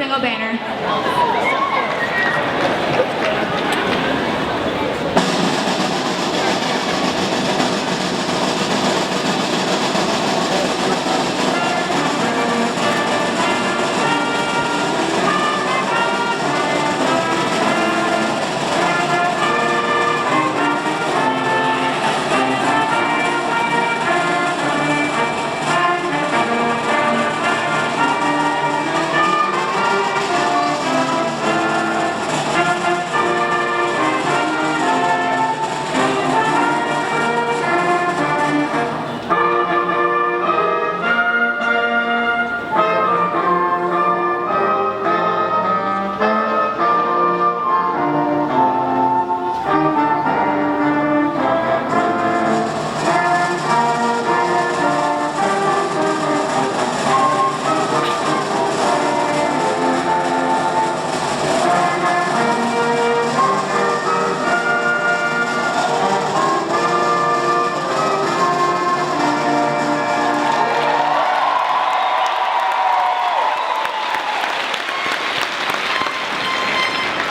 Spangled Banner.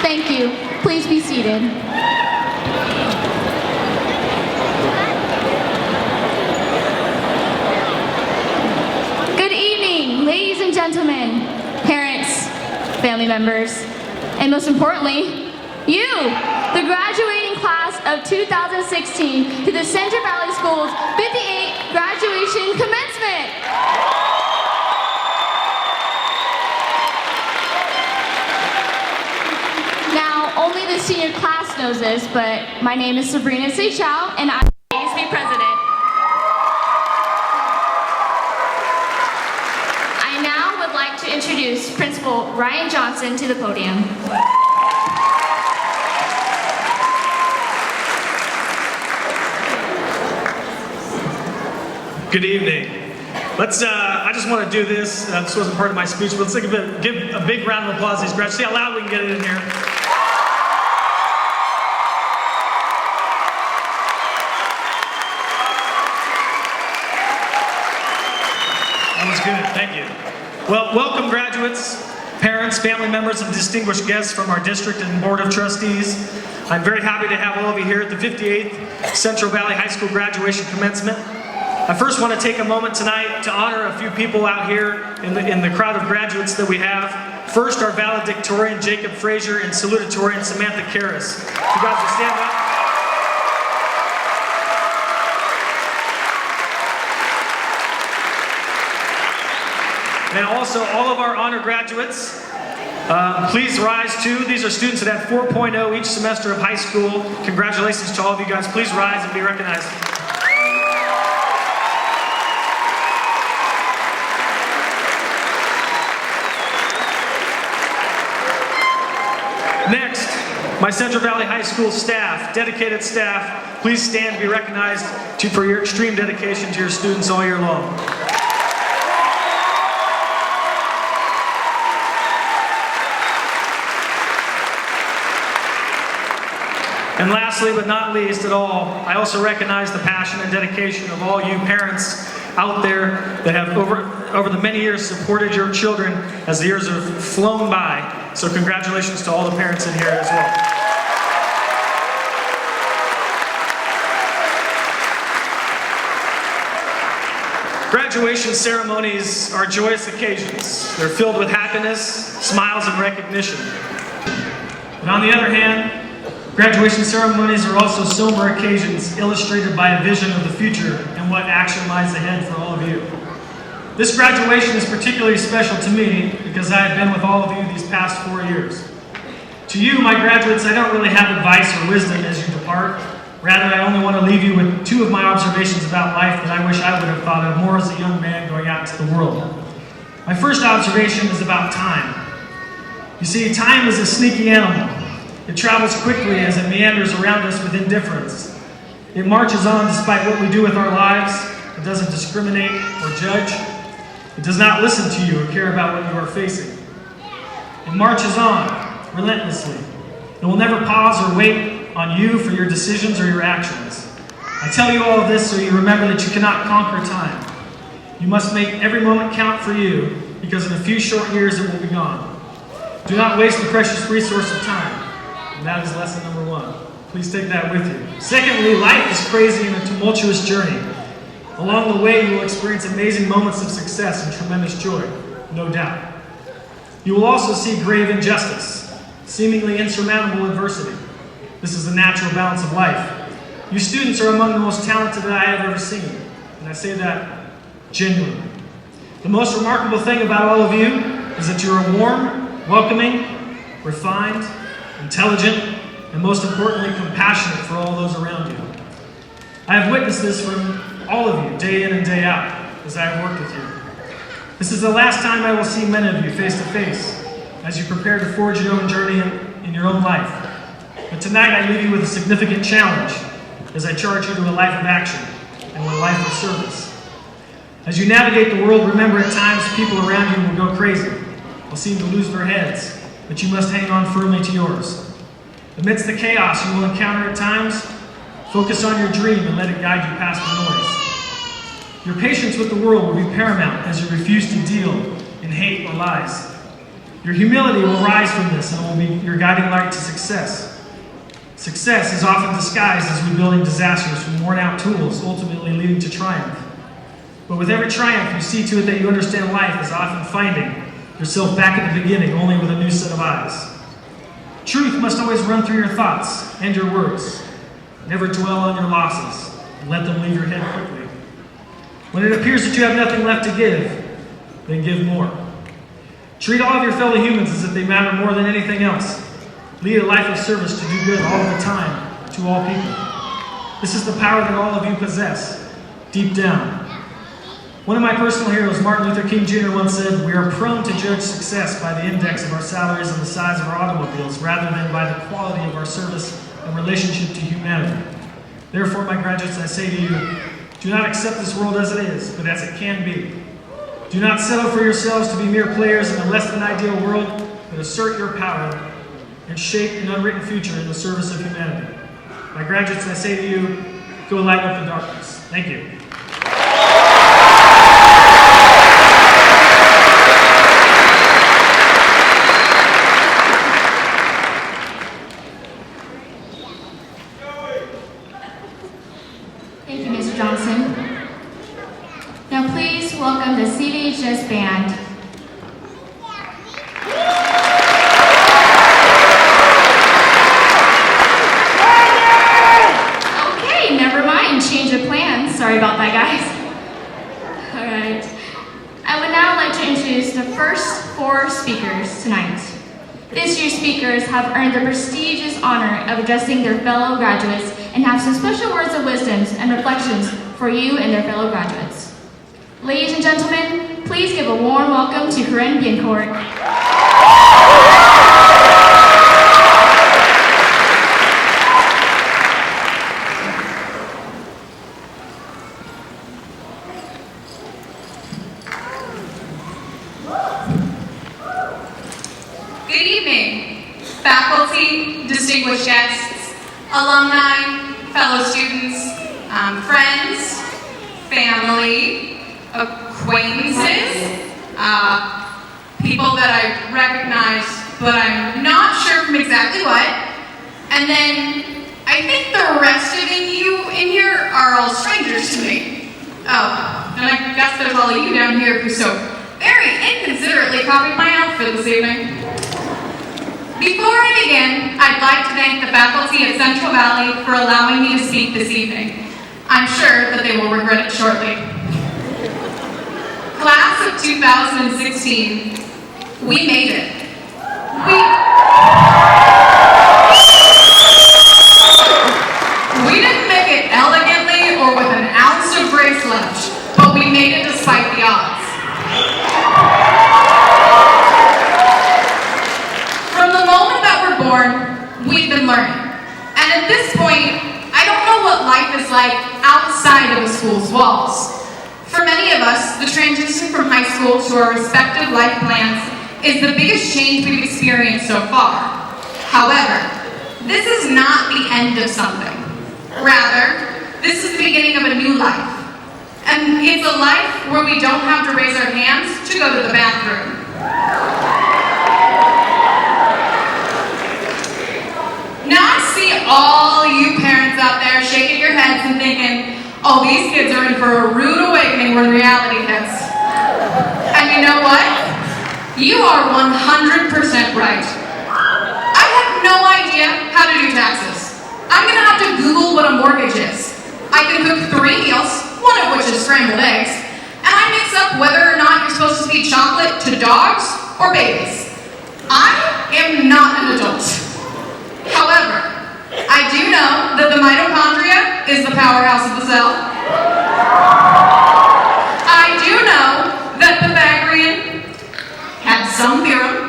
Thank you. Please be seated. Good evening, ladies and gentlemen, parents, family members, and most importantly, you, the graduating class of 2016 to the Central Valley Schools 58 graduation commencement. Only the senior class knows this, but my name is Sabrina Seychow, and I'm the ASB president. I now would like to introduce Principal Ryan Johnson to the podium. Good evening. I just want to do this. This wasn't part of my speech, but let's give a big round of applause to these graduates. See how loud we can get it in here. That was good, thank you. Well, welcome graduates, parents, family members, and distinguished guests from our district and board of trustees. I'm very happy to have all of you here at the 58th Central Valley High School graduation commencement. I first want to take a moment tonight to honor a few people out here in the crowd of graduates that we have. First, our valedictorian, Jacob Frazier, and salutatorian, Samantha Karras. If you guys will stand up. And also, all of our honor graduates, please rise too. These are students that had 4.0 each semester of high school. Congratulations to all of you guys. Please rise and be recognized. Next, my Central Valley High School staff, dedicated staff, please stand and be recognized for your extreme dedication to your students all year long. And lastly, but not least at all, I also recognize the passion and dedication of all you parents out there that have over the many years supported your children as the years have flown by. So congratulations to all the parents in here as well. Graduation ceremonies are joyous occasions. They're filled with happiness, smiles, and recognition. But on the other hand, graduation ceremonies are also somber occasions illustrated by a vision of the future and what action lies ahead for all of you. This graduation is particularly special to me because I have been with all of you these past 4 years. To you, my graduates, I don't really have advice or wisdom as you depart. Rather, I only want to leave you with 2 of my observations about life that I wish I would have thought of more as a young man going out into the world. My first observation is about time. You see, time is a sneaky animal. It travels quickly as it meanders around us with indifference. It marches on despite what we do with our lives. It doesn't discriminate or judge. It does not listen to you or care about what you are facing. It marches on relentlessly. It will never pause or wait on you for your decisions or your actions. I tell you all of this so you remember that you cannot conquer time. You must make every moment count for you because in a few short years it will be gone. Do not waste the precious resource of time. And that is lesson number 1. Please take that with you. Secondly, life is crazy and a tumultuous journey. Along the way, you will experience amazing moments of success and tremendous joy, no doubt. You will also see grave injustice, seemingly insurmountable adversity. This is the natural balance of life. You students are among the most talented that I have ever seen, and I say that genuinely. The most remarkable thing about all of you is that you are warm, welcoming, refined, intelligent, and most importantly, compassionate for all those around you. I have witnessed this from all of you, day in and day out, as I have worked with you. This is the last time I will see many of you face to face, as you prepare to forge your own journey in your own life. But tonight I leave you with a significant challenge, as I charge you to a life of action and a life of service. As you navigate the world, remember at times people around you will go crazy, will seem to lose their heads, but you must hang on firmly to yours. Amidst the chaos you will encounter at times, focus on your dream and let it guide you past the noise. Your patience with the world will be paramount as you refuse to deal in hate or lies. Your humility will rise from this and will be your guiding light to success. Success is often disguised as rebuilding disasters from worn-out tools, ultimately leading to triumph. But with every triumph, you see to it that you understand life as often finding yourself back at the beginning, only with a new set of eyes. Truth must always run through your thoughts and your words. Never dwell on your losses, and let them leave your head quickly. When it appears that you have nothing left to give, then give more. Treat all of your fellow humans as if they matter more than anything else. Lead a life of service to do good all the time to all people. This is the power that all of you possess, deep down. One of my personal heroes, Martin Luther King Jr., once said, "We are prone to judge success by the index of our salaries and the size of our automobiles, rather than by the quality of our service and relationship to humanity." Therefore, my graduates, I say to you, do not accept this world as it is, but as it can be. Do not settle for yourselves to be mere players in a less than ideal world, but assert your power and shape an unwritten future in the service of humanity. My graduates, I say to you, go light up the darkness. Thank you. Thank you, Mr. Johnson. Now please welcome the CVHS Band. Okay, never mind, change of plans. Sorry about that, guys. All right. I would now like to introduce the first 4 speakers tonight. This year's speakers have earned the prestigious honor of addressing their fellow graduates and have some special words of wisdom and reflections for you and their fellow graduates. Ladies and gentlemen, please give a warm welcome to Corinne Biencourt. Good evening, faculty, distinguished guests, alumni, fellow students, friends, family, acquaintances, people that I recognize, but I'm not sure from exactly what, and then I think the rest of you in here are all strangers to me. Oh, and I guess there's all of you down here who so very inconsiderately copied my outfit this evening. Before I begin, I'd like to thank the faculty at Central Valley for allowing me to speak this evening. I'm sure that they will regret it shortly. Class of 2016, we made it. We didn't make it elegantly or with an ounce of grace left, but we made it despite the odds. From the moment that we're born, we've been learning. And at this point, I don't know what life is like outside of a school's walls. For many of us, the transition from high school to our respective life plans is the biggest change we've experienced so far. However, this is not the end of something. Rather, this is the beginning of a new life. And it's a life where we don't have to raise our hands to go to the bathroom. all you parents out there shaking your heads and thinking, oh, these kids are in for a rude awakening when reality hits. And you know what? You are 100% right. I have no idea how to do taxes. I'm gonna have to Google what a mortgage is. I can cook 3 meals, one of which is scrambled eggs, and I mix up whether or not you're supposed to feed chocolate to dogs or babies. I am not an adult. However, I do know that the mitochondria is the powerhouse of the cell. I do know that Pythagorean had some theorem.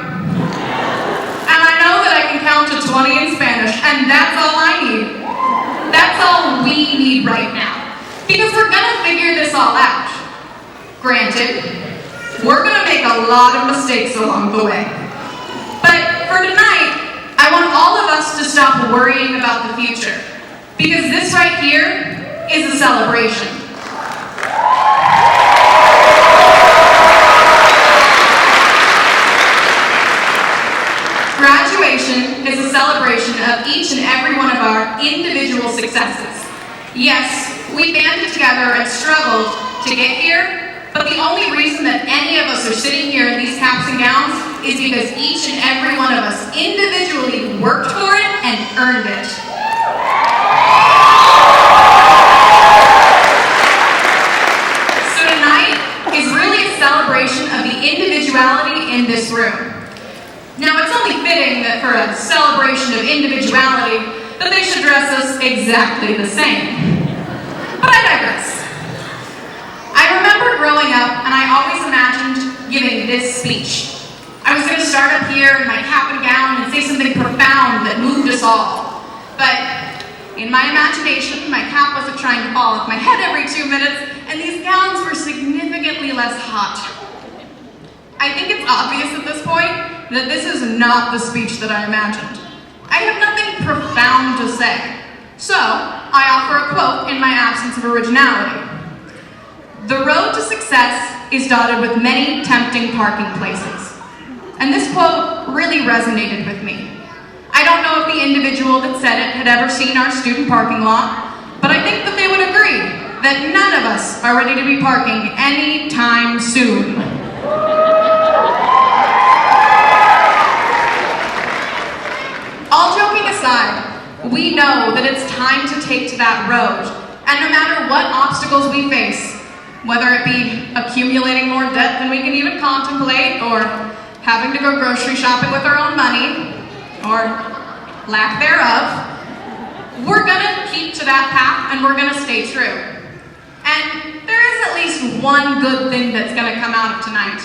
And I know that I can count to 20 in Spanish, and that's all I need. That's all we need right now. Because we're gonna figure this all out. Granted, we're gonna make a lot of mistakes along the way. But for tonight, I want all of us to stop worrying about the future. Because this right here is a celebration. Graduation is a celebration of each and every one of our individual successes. Yes, we banded together and struggled to get here, but the only reason that any of us are sitting here in these caps and gowns is because each and every one of us individually worked for it and earned it. So tonight is really a celebration of the individuality in this room. Now, it's only fitting that for a celebration of individuality that they should dress us exactly the same. But I digress. I remember growing up, and I always imagined giving this speech. I was going to start up here in my cap and gown and say something profound that moved us all. But in my imagination, my cap wasn't trying to fall off my head every 2 minutes, and these gowns were significantly less hot. I think it's obvious at this point that this is not the speech that I imagined. I have nothing profound to say. So, I offer a quote in my absence of originality. The road to success is dotted with many tempting parking places. And this quote really resonated with me. I don't know if the individual that said it had ever seen our student parking lot, but I think that they would agree that none of us are ready to be parking anytime soon. All joking aside, we know that it's time to take to that road, and no matter what obstacles we face, whether it be accumulating more debt than we can even contemplate, or having to go grocery shopping with our own money, or lack thereof, we're gonna keep to that path and we're gonna stay true. And there is at least one good thing that's gonna come out of tonight.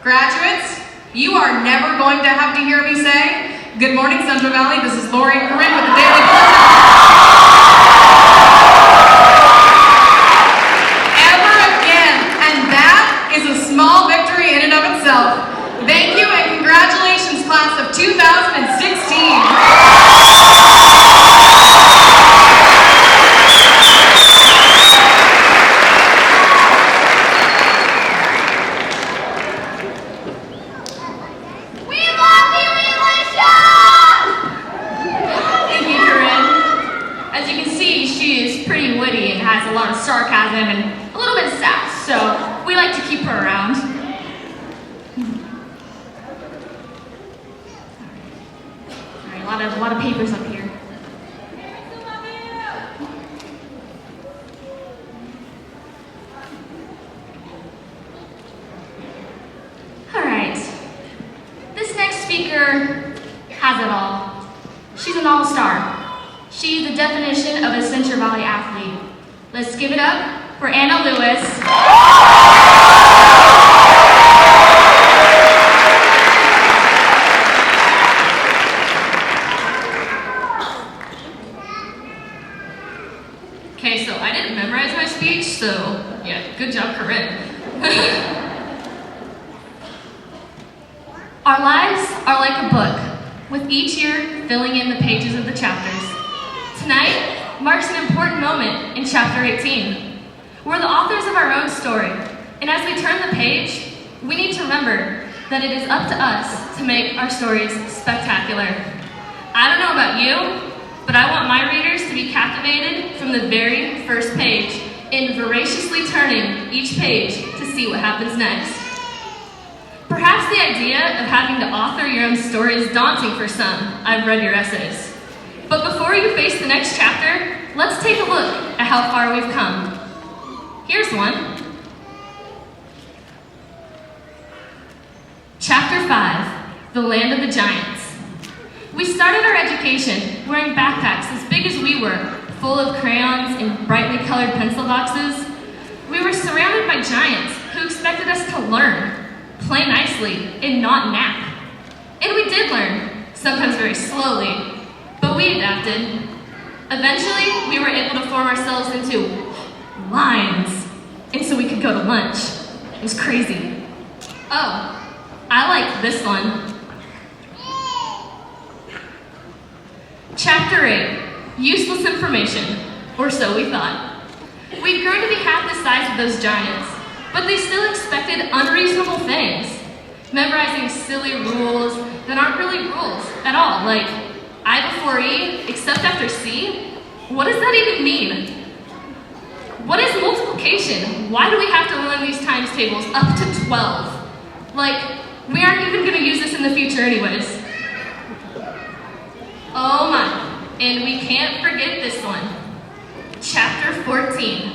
Graduates, you are never going to have to hear me say, "Good morning, Central Valley, this is Lori and Corinne with the Daily Bulletin." Ever again, and that is a small victory in and of itself. Thank you and congratulations, class of 2016. Has a lot of sarcasm and a little bit of sass, so we like to keep her around. All right, a lot of papers up here. All right, this next speaker has it all. She's an all-star. She's the definition of a Central Valley athlete. Let's give it up for Anna Lewis. Okay, so I didn't memorize my speech, so yeah, good job, Corinne. Our lives are like a book, with each year filling in the pages of the chapters. Tonight marks an important moment in chapter 18. We're the authors of our own story, and as we turn the page, we need to remember that it is up to us to make our stories spectacular. I don't know about you, but I want my readers to be captivated from the very first page and voraciously turning each page to see what happens next. Perhaps the idea of having to author your own story is daunting for some. I've read your essays. But before you face the next chapter, let's take a look at how far we've come. Here's one. Chapter 5, The Land of the Giants. We started our education wearing backpacks as big as we were, full of crayons and brightly colored pencil boxes. We were surrounded by giants who expected us to learn, play nicely, and not nap. And we did learn, sometimes very slowly, but we adapted. Eventually, we were able to form ourselves into lines, and so we could go to lunch. It was crazy. Oh, I like this one. Chapter 8, Useless Information, or so we thought. We'd grown to be half the size of those giants, but they still expected unreasonable things. Memorizing silly rules that aren't really rules at all, like I before E, except after C? What does that even mean? What is multiplication? Why do we have to learn these times tables up to 12? Like, we aren't even going to use this in the future anyways. Oh my, and we can't forget this one. Chapter 14,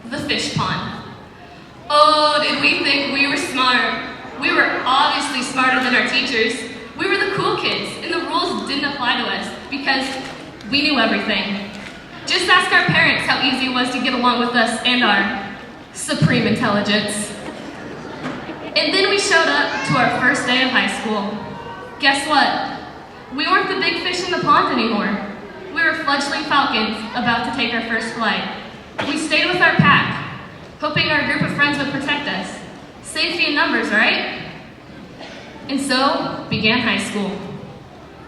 The Fish Pond. Oh, did we think we were smart? We were obviously smarter than our teachers. We were the cool kids, and the rules didn't apply to us because we knew everything. Just ask our parents how easy it was to get along with us and our supreme intelligence. And then we showed up to our first day of high school. Guess what? We weren't the big fish in the pond anymore. We were fledgling falcons about to take our first flight. We stayed with our pack, hoping our group of friends would protect us. Safety in numbers, right? And so began high school.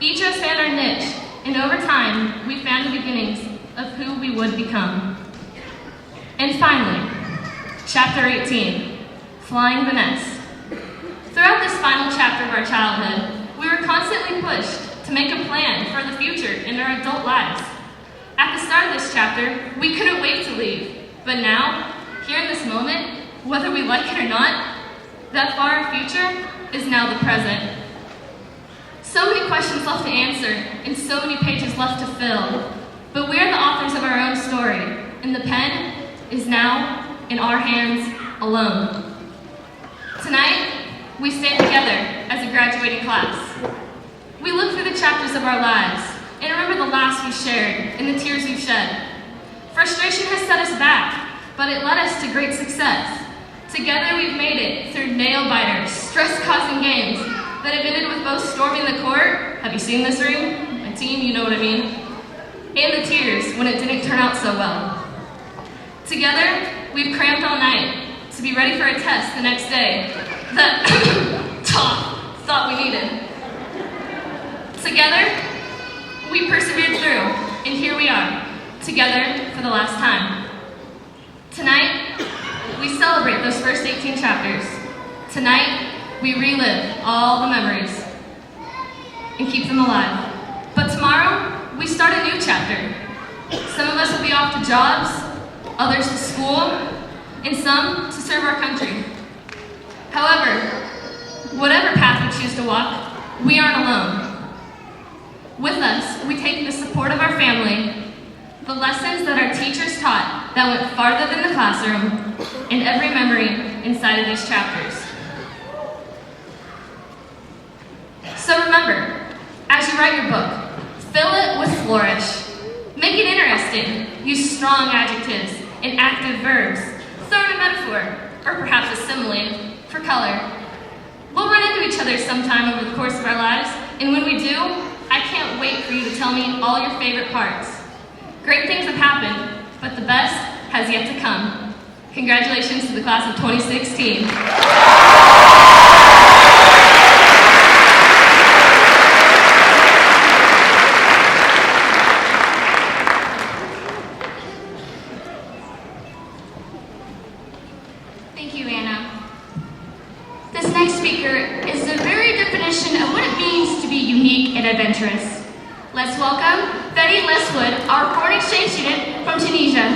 Each of us found our niche, and over time, we found the beginnings of who we would become. And finally, Chapter 18, Flying the Nest. Throughout this final chapter of our childhood, we were constantly pushed to make a plan for the future in our adult lives. At the start of this chapter, we couldn't wait to leave. But now, here in this moment, whether we like it or not, that far future is now the present. So many questions left to answer, and so many pages left to fill. But we are the authors of our own story, and the pen is now in our hands alone. Tonight, we stand together as a graduating class. We look through the chapters of our lives and remember the laughs we shared and the tears we've shed. Frustration has set us back, but it led us to great success. Together we've made it through nail-biters, stress-causing games that have ended with both storming the court, have you seen this room? My team, you know what I mean, and the tears when it didn't turn out so well. Together, we've cramped all night to be ready for a test the next day that thought we needed. Together, we persevered through, and here we are, together for the last time. Tonight, we celebrate those first 18 chapters. Tonight, we relive all the memories and keep them alive. But tomorrow, we start a new chapter. Some of us will be off to jobs, others to school, and some to serve our country. However, whatever path we choose to walk, we aren't alone. With us, we take the support of our family, the lessons that our teachers taught that went farther than the classroom, and every memory inside of these chapters. So remember, as you write your book, fill it with flourish. Make it interesting. Use strong adjectives and active verbs. Throw in a metaphor, or perhaps a simile, for color. We'll run into each other sometime over the course of our lives, and when we do, I can't wait for you to tell me all your favorite parts. Great things have happened, but the best has yet to come. Congratulations to the class of 2016. Thank you, Anna. This next speaker is the very definition of what it means to be unique and adventurous. Let's welcome welcome Betty Leswood, our foreign exchange student from Tunisia.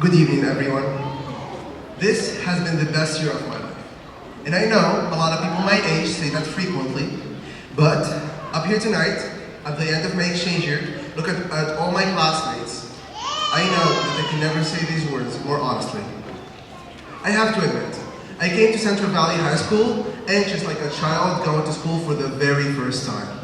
Good evening, everyone. This has been the best year of my life. And I know a lot of people my age say that frequently, but up here tonight, at the end of my exchange year, look at all my classmates. I know that I can never say these words more honestly. I have to admit, I came to Central Valley High School anxious like a child going to school for the very first time.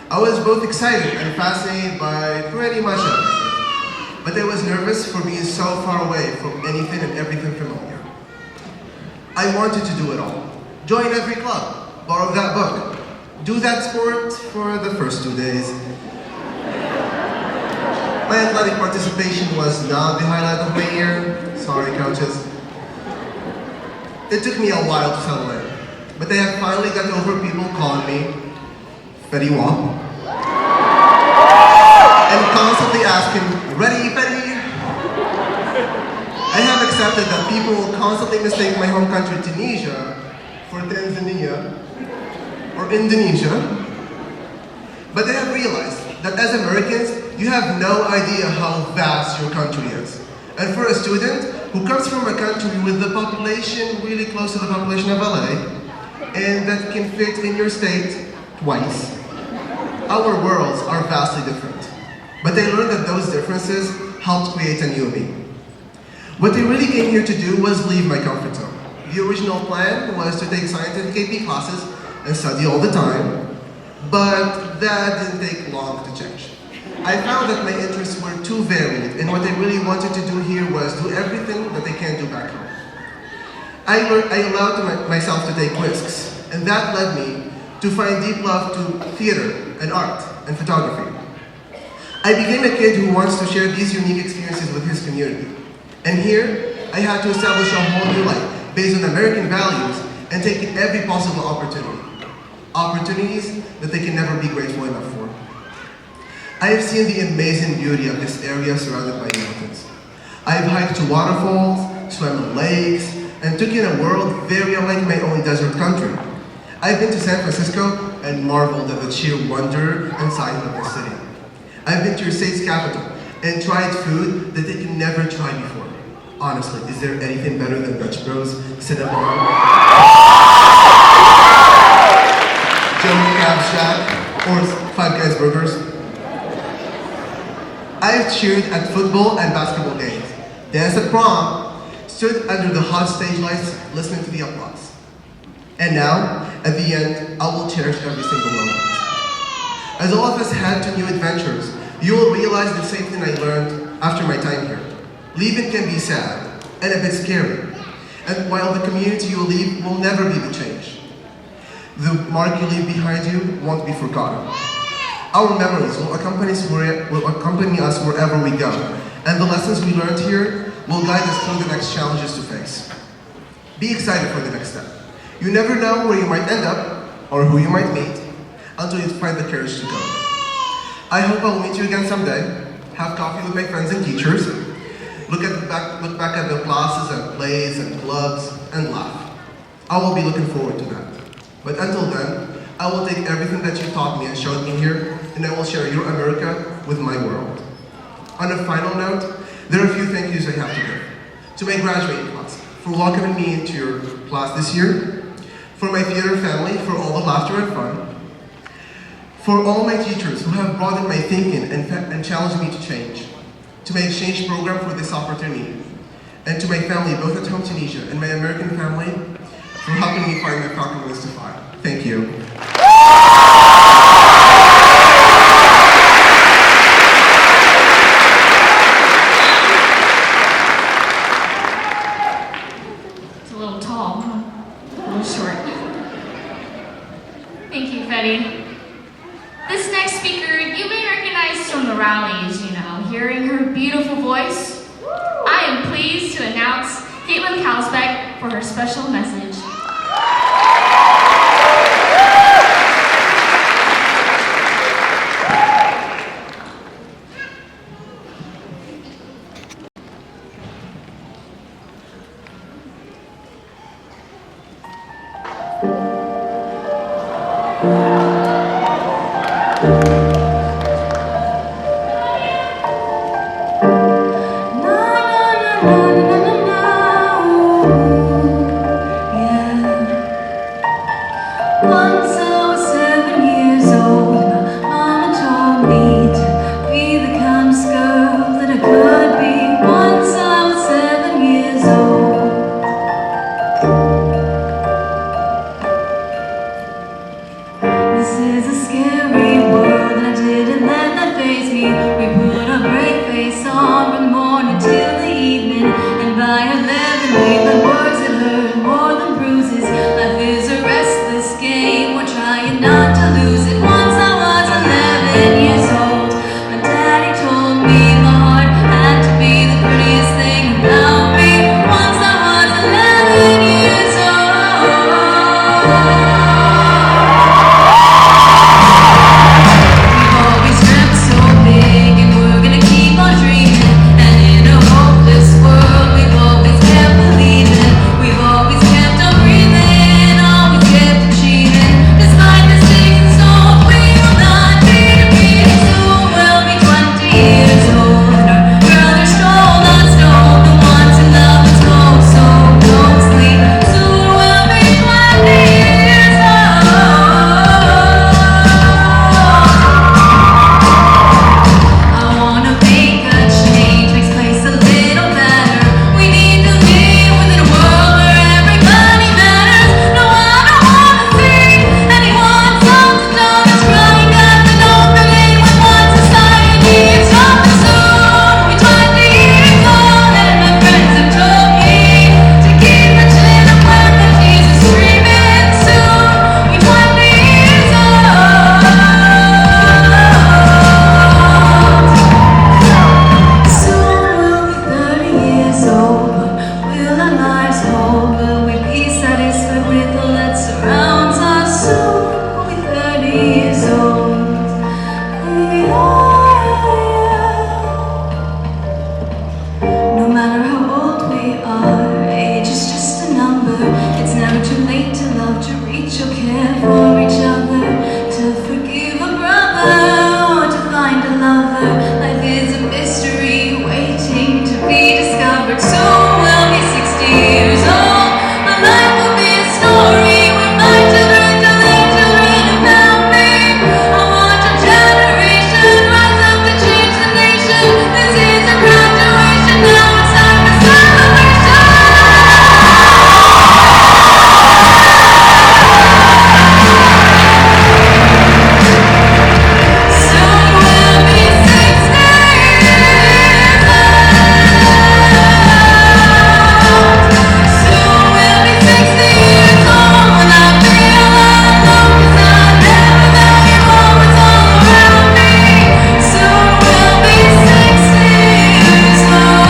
I was both excited and fascinated by pretty much everything. But I was nervous for being so far away from anything and everything familiar. I wanted to do it all. Join every club, borrow that book, do that sport for the first 2 days. My athletic participation was not the highlight of my year. Sorry, coaches. It took me a while to settle in, but I have finally got over people calling me Fetty Wong. And constantly asking, ready, Betty? I have accepted that people will constantly mistake my home country, Tunisia, for Tanzania or Indonesia. But I have realized that as Americans, you have no idea how vast your country is. And for a student who comes from a country with the population really close to the population of LA, and that can fit in your state twice, our worlds are vastly different. But I learned that those differences helped create a new me. What I really came here to do was leave my comfort zone. The original plan was to take scientific AP classes and study all the time, but that didn't take long to change. I found that my interests were too varied, and what I really wanted to do here was do everything that I can't do back home. I allowed myself to take risks, and that led me to find deep love to theater and art and photography. I became a kid who wants to share these unique experiences with his community. And here, I had to establish a whole new life based on American values and take every possible opportunity. Opportunities that they can never be grateful enough for. I have seen the amazing beauty of this area surrounded by mountains. I have hiked to waterfalls, swam in lakes, and took in a world very unlike my own desert country. I've been to San Francisco and marveled at the sheer wonder and size of the city. I've been to your state's capital and tried food that they can never try before. Honestly, is there anything better than Dutch Bros, Cinnabon, Joe's Crab Shack, or Five Guys Burgers? I've cheered at football and basketball games, danced at prom, stood under the hot stage lights listening to the applause. And now, at the end, I will cherish every single moment. As all of us head to new adventures, you will realize the same thing I learned after my time here. Leaving can be sad and a bit scary. And while the community you leave will never be the change, the mark you leave behind you won't be forgotten. Our memories will accompany us wherever we go, and the lessons we learned here will guide us through the next challenges to face. Be excited for the next step. You never know where you might end up, or who you might meet, until you find the courage to go. I hope I will meet you again someday, have coffee with my friends and teachers, look back at the classes and plays and clubs, and laugh. I will be looking forward to that. But until then, I will take everything that you taught me and showed me here, and I will share your America with my world. On a final note, there are a few thank yous I have to give. To my graduating class, for welcoming me into your class this year, for my theater family, for all the laughter and fun, for all my teachers who have broadened my thinking and challenged me to change, to my exchange program for this opportunity, and to my family, both at home Tunisia and my American family, for helping me find my Falcon Wings to fly. Thank you. It's a little tall, huh? A little short. Thank you, Fetty. This next speaker, you may recognize from the rallies, hearing her beautiful voice. I am pleased to announce Caitlin Kalsbeck for her special message. Once I was 7 years old, my mama told me to be the kind of girl that I could be. Once I was 7 years old. This is a scary world, and I didn't let that faze me. We put a brave face on from the morning till the evening, and by 11 we've had words that hurt more than bruises. Life is a restless game, we're trying not to lose it. Once I was 11 years old, my daddy told me my heart had to be the prettiest thing about me. Once I was 11 years old. We've always dreamt so big, and we're gonna keep on dreaming. And in a hopeless world, we've always kept believing. We've always kept on breathing, always kept achieving. Despite mistakes and storms, we will not be defeated. Soon we'll be 20 years old, and our brothers stroll, not stone, the ones who love us most. So don't sleep. Soon we'll be 20 years old. I wanna make a change, make place a little better. We need to live within a world where everybody matters. No, I don't wanna see anyone something done that's crying out and opening with one society. It's coming soon. We'll be 20 years old, and my friends have told me to keep my chin up when the Jesus screaming. Soon we'll be 20 years old. Soon we'll be 30 years old, but will our lives hold? Will we be satisfied with all that surrounds us? Soon we'll be 30 years old. No matter how old we are, age is just a number. It's never too late to love, to reach or care for each other, to forgive a brother or to find a lover. Life is a mystery waiting to be discovered. Soon we'll be 60 years old. My life will be a story where my children tell their children about me. I watch a generation rise up to change the nation. This is a graduation, now it's time for celebration. Soon we'll be 60 years old. Soon we'll be 60 years old, when I feel alone, 'cause I never value what was all around me. Soon we'll be 60 years old.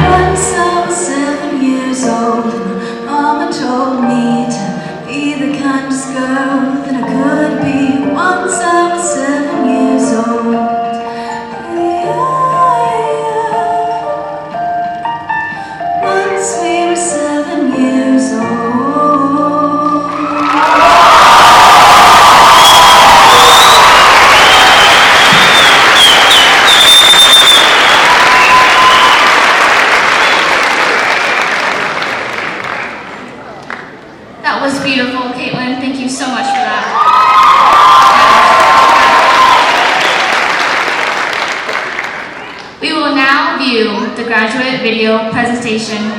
Once I was 7 years old, and my mama told me to be the kindest girl that I could be. Once I was 7 years old. Once we were 7 years old. That was beautiful, Caitlin. Thank you so much for that. We will now view the graduate video presentation.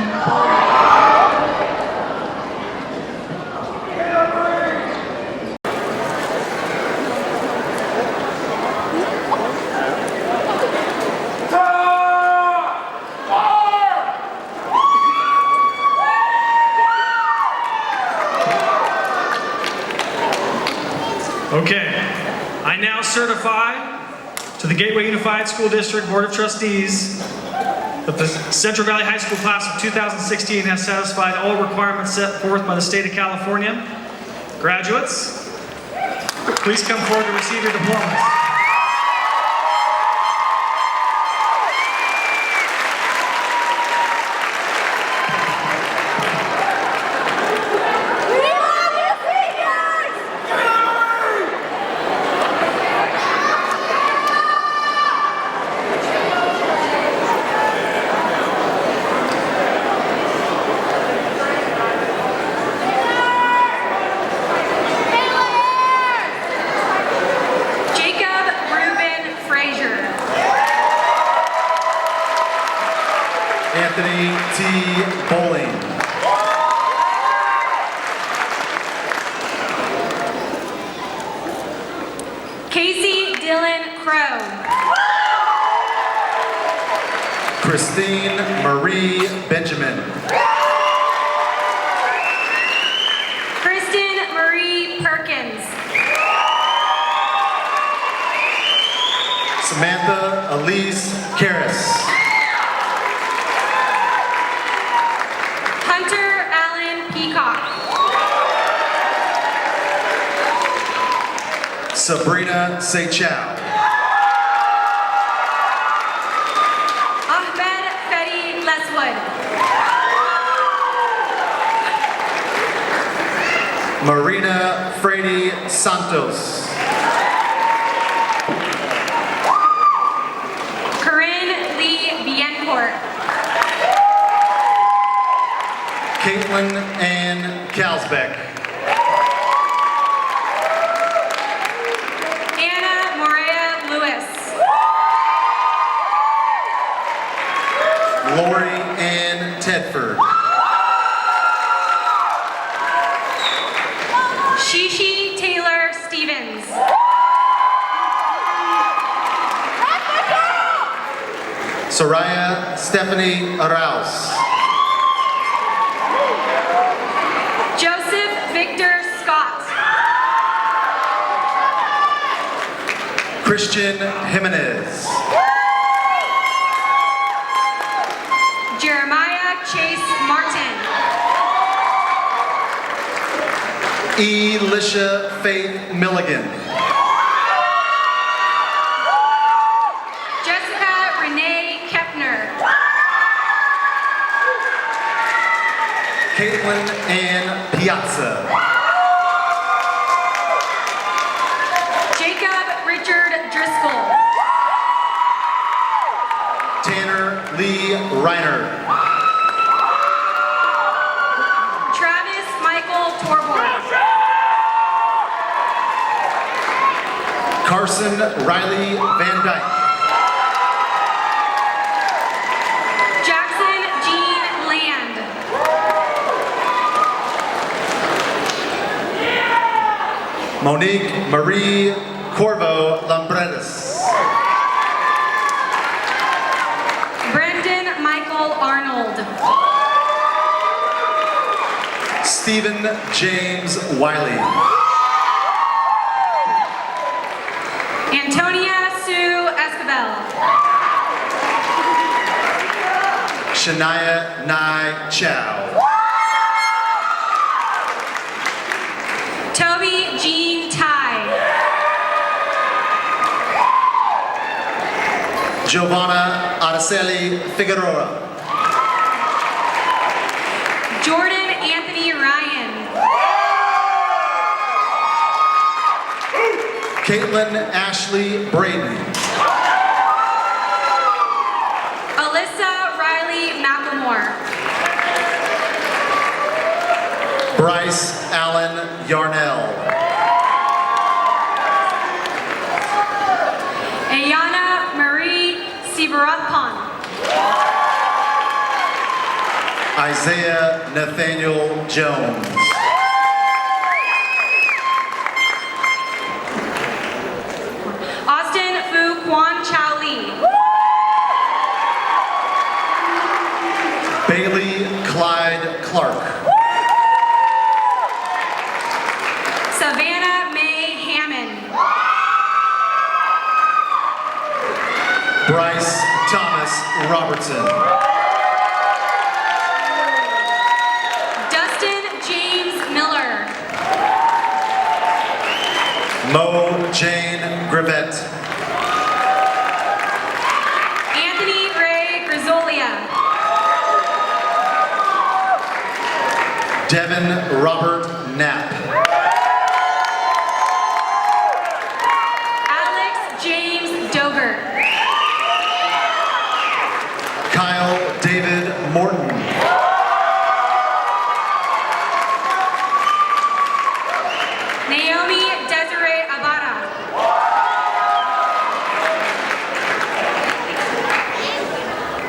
Okay, I now certify to the Gateway Unified School District Board of Trustees that the Central Valley High School class of 2016 has satisfied all requirements set forth by the state of California. Graduates, please come forward to receive your diplomas. Anthony T. Bowling. Casey Dylan Crow. Christine Marie Benjamin. Kristen Marie Perkins. Samantha Elise Karras. Hunter Allen Peacock. Sabrina Seychow. Ahmed Fetty Leswood. Marina Frady Santos. Corinne Lee Biencourt. Caitlin Ann Kalsbeck. Anna Morea Lewis. Lori Ann Tedford. Shishi Taylor Stevens. Soraya Stephanie Arauz. Joseph Victor Scott. Christian Jimenez. Jeremiah Chase Martin. Elisha Faith Milligan. Jessica Renee Kepner. Caitlin Ann Piazza. Jacob Richard Driscoll. Tanner Lee Reiner. Travis Michael Torbor. Carson Riley Van Dyke. Jackson Jean Land. Monique Marie Corvo Lambretas. Brendan Michael Arnold. Stephen James Wiley. Antonia Sue Escobar. Shania Nai Chow. Toby Jean Tai. Giovanna Araceli Figueroa. Jordan Anthony Ryan. Caitlin Ashley Braden. Alyssa Riley McLemore. Bryce Allen Yarnell. Ayana Marie Sivaratpan. Isaiah Nathaniel Jones. Austin Fu Quan Chao Lee. Bailey Clyde Clark. Savannah May Hammond. Bryce Thomas Robertson. Dustin James Miller. Mo Jane Grivette. Anthony Ray Grisolia. Devin Robert Knapp. Alex James Dover. Kyle David Morton. Naomi Desiree Abara.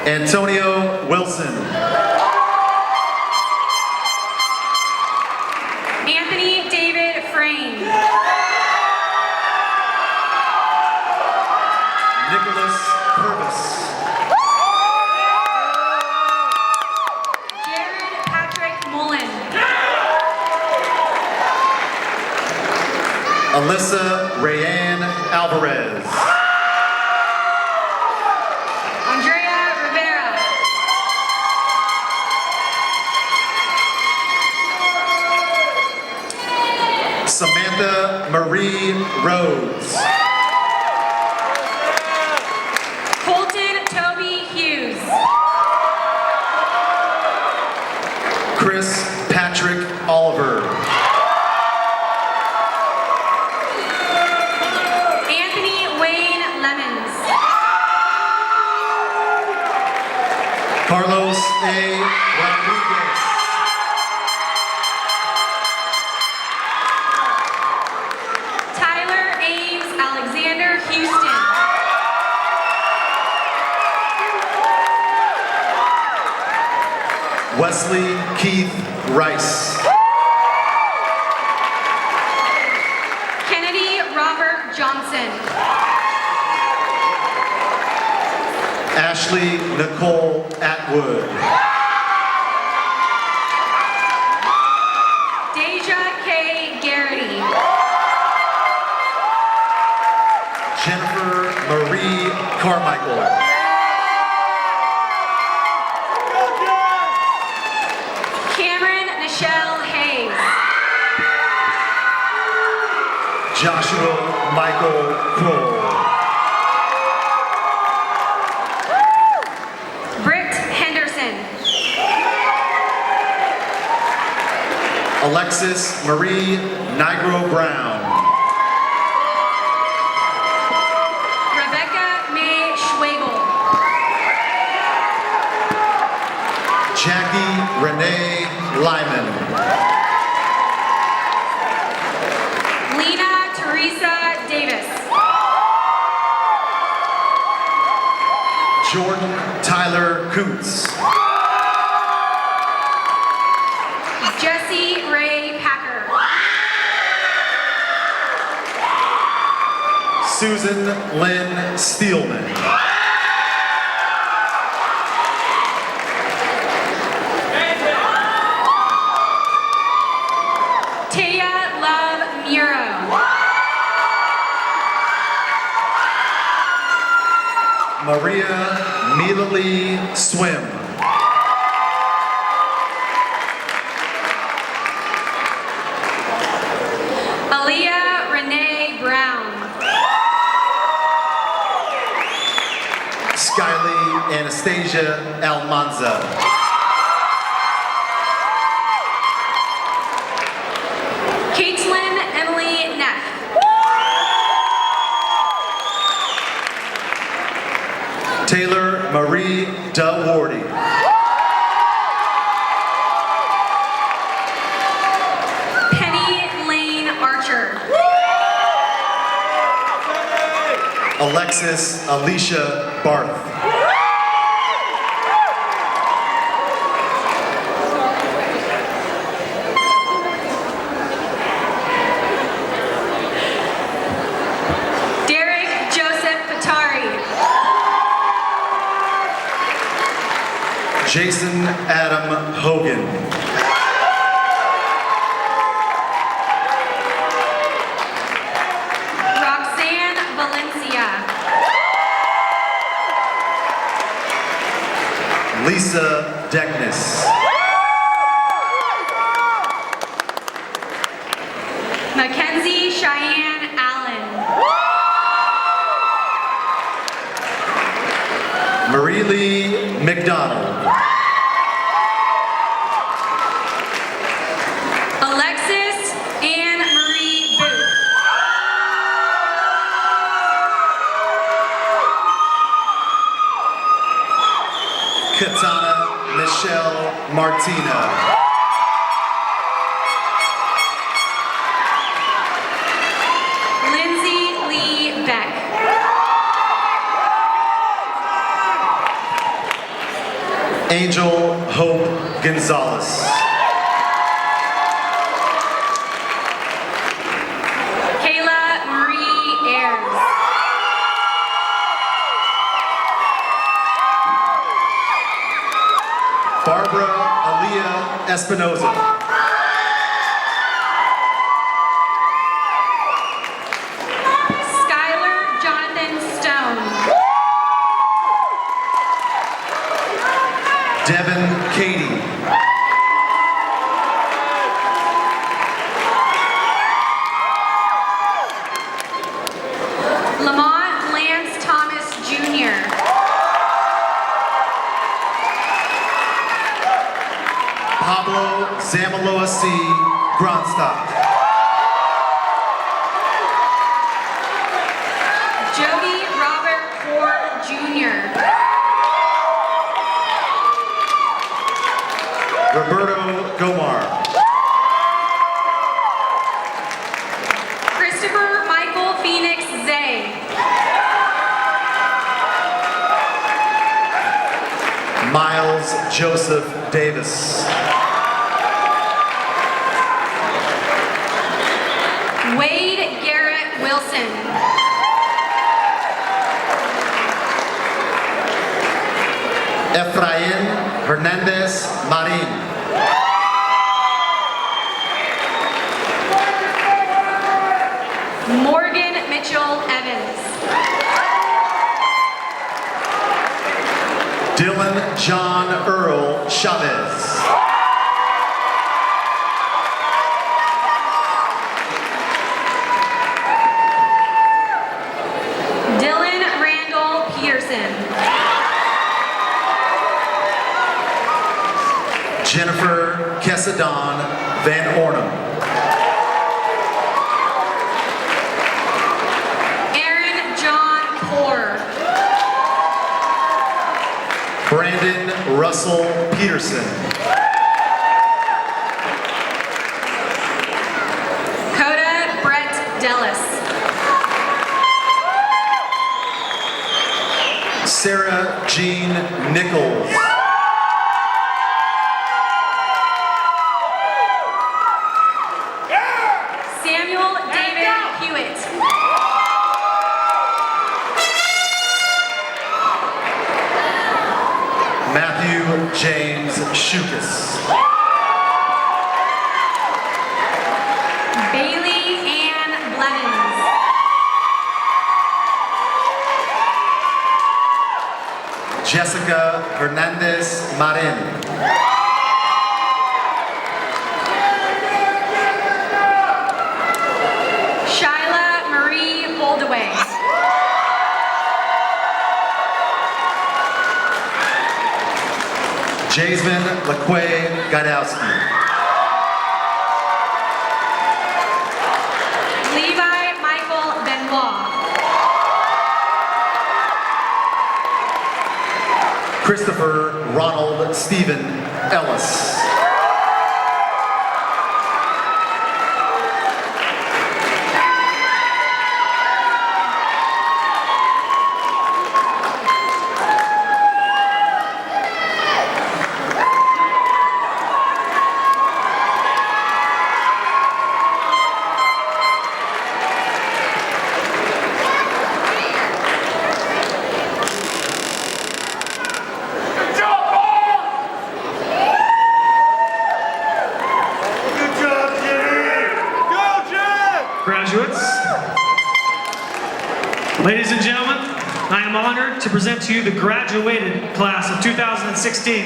Antonio Wilson. Anthony David Frame. Nicholas Purvis. Jared Patrick Mullen. Alyssa Rayanne Alvarez. Andrea Rivera. Samantha Marie Rhodes. Colton Toby Hughes. Chris Patrick Oliver. Anthony Wayne Lemons. Carlos A. Rodriguez. Tyler Ames Alexander Houston. Wesley Keith Rice. Kennedy Robert Johnson. Ashley Nicole Atwood. Deja K. Garrity. Jennifer Marie Carmichael. Cameron Nichelle Hayes. Joshua Michael Kroll. Britt Henderson. Alexis Marie Nigro Brown. Rebecca May Schwagel. Jackie Renee Lyman. Lena Teresa Davis. Jordan Tyler Coots. Jesse Ray Packer. Susan Lynn Steelman. Taya Love Muro. Maria Milali Swim. Aaliyah Renee Brown. Skyly Anastasia Almanza. Caitlin Emily Neff. Taylor Marie DeWardy. Penny Lane Archer. Alexis Alicia Barth. Derek Joseph Patari. Jason Adam Hogan. Roxanne Valencia. Lisa Deckness. Mackenzie Cheyenne Allen. Marie Lee McDonald. Alexis Anne Marie Booth. Katana Michelle Martina. Lindsay Lee Beck. Angel Hope Gonzalez. Kayla Marie Ayers. Barbara Aaliyah Espinoza. Skylar Jonathan Stone. Devin Katie. Lamont Lance Thomas Jr. Pablo Zamaloa C. Gronstock. Jody Robert Core Jr. Roberto Gomar. Christopher Michael Phoenix Zay. Miles Joseph Davis. Wade Garrett Wilson. Efrain Hernandez Marin. Morgan Mitchell Evans. Dylan John Earl Chavez. Dylan Randall Peterson. Jennifer Kessadon Van Ornum. Aaron John Poor. Brandon Russell Peterson. Coda Brett Dellis. Sarah Jean Nichols. Samuel David Hewitt. Matthew James Shukas. Bailey Ann Blevins. Jessica Hernandez Marin. Shyla Marie Holdaway. Jasmine LaQuay Gadowski. Levi Michael Benoit. Christopher Ronald Stephen Ellis. Graduates, ladies and gentlemen, I am honored to present to you the graduated class of 2016.